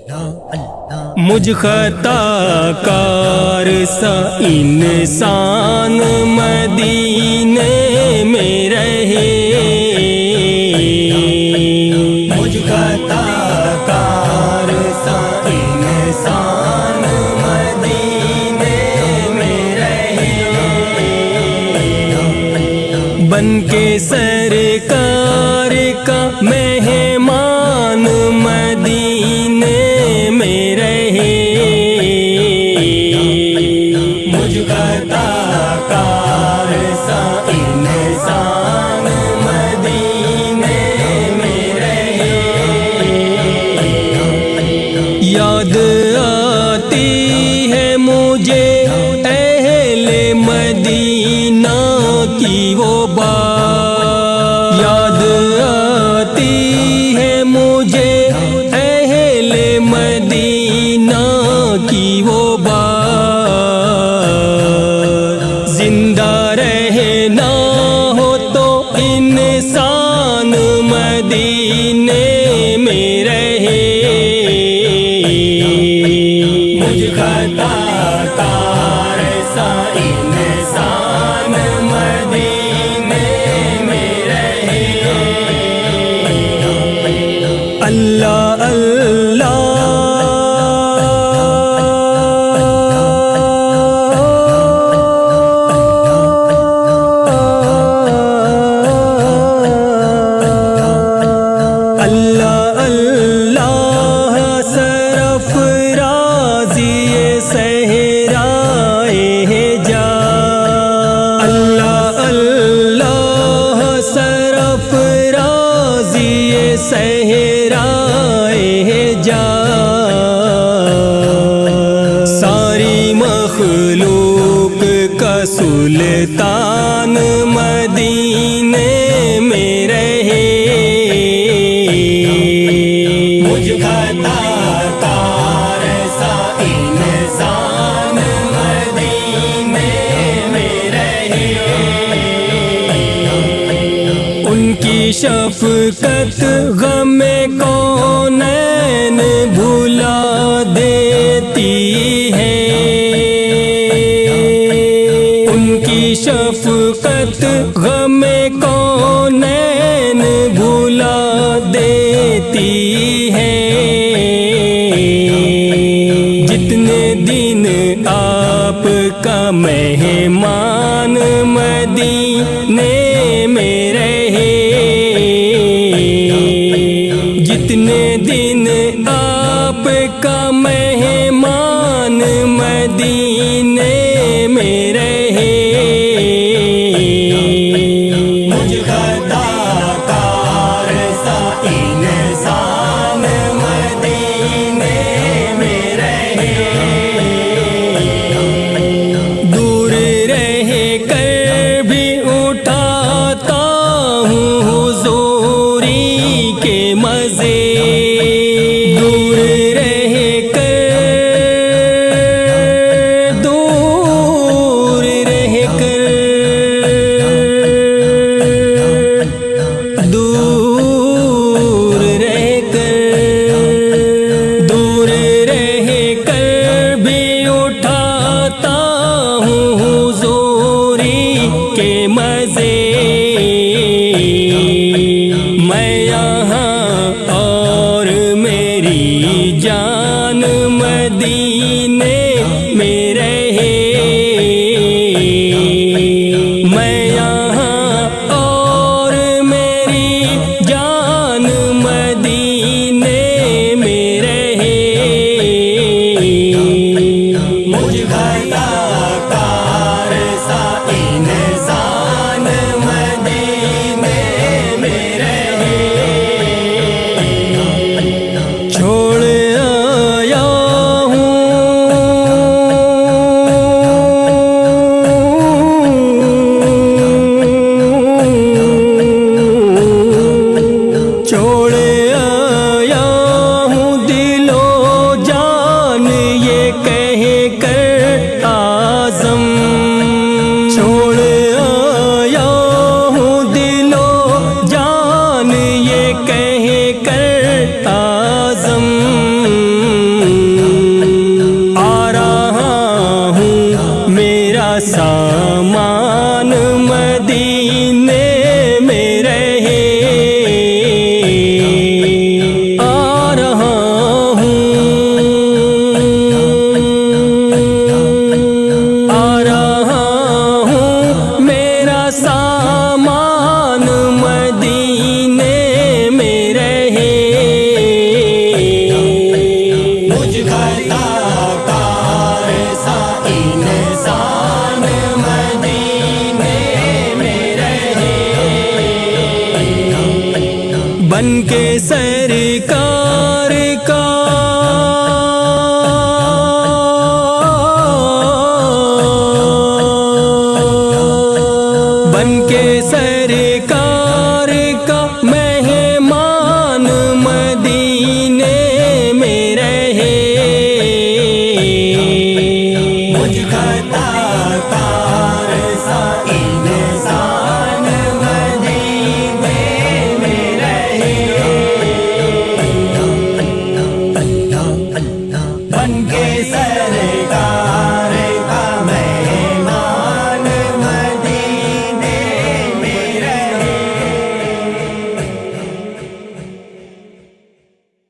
مجھ خطا کار سا انسان مدینے میں رہے، مجھ خطا کار سا انسان مدینے میں رہے، بن کے سرکار کا مہمان مدینے میں رہے، مجھ خطا کار سا انسان مدینے میں رہے۔ یاد آتی ہے مجھے اہل مدینہ کی وہ بات، یاد آتی ہے مجھے اہل مدینہ کی وہ بات، زندہ رہنا ہو تو انسان مدینے میں رہے، مجھ خطا کار سا انسان مدینے میں رہے۔ اللہ اللہ اللہ اللہ سرفرازی صحرائے جا، اللہ اللہ سرفرازی صحرائے جا، ساری مخلوق کا سلطان مدینے میں رہے، مجھ خطا کار سا انسان مدینے میں رہے۔ ان کی شفقت غم کونین بھلا دیتی ہے، ان کی شفقت غم کونین بھلا دیتی ہے، جتنے دن آپ کا مہمان مدینے میں رہے، جتنے دن آپ کا مہمان مدینے میں رہے، مجھ خطا کار سا انسان مدینے میں رہے، دور رہ کر بھی اٹھاتا ہوں حضوری کے مزے، دور رہ کر دور رہ کر دور رہ کر دور رہ کر بھی اٹھاتا ہوں حضوری کے مزے، میں یہاں اور میری جان مدینے میں رہے، میں یہاں اور میری جان مدینے میں رہے، مجھ خطا کار سا انسان مدینے میں رہے، چھوڑ آیا ہوں سامان مدینے میں رہے آ رہا ہوں میرا سامان مدینے میں رہے مجھ گھر تاکار سائن سان مدینے میں رہے بن کے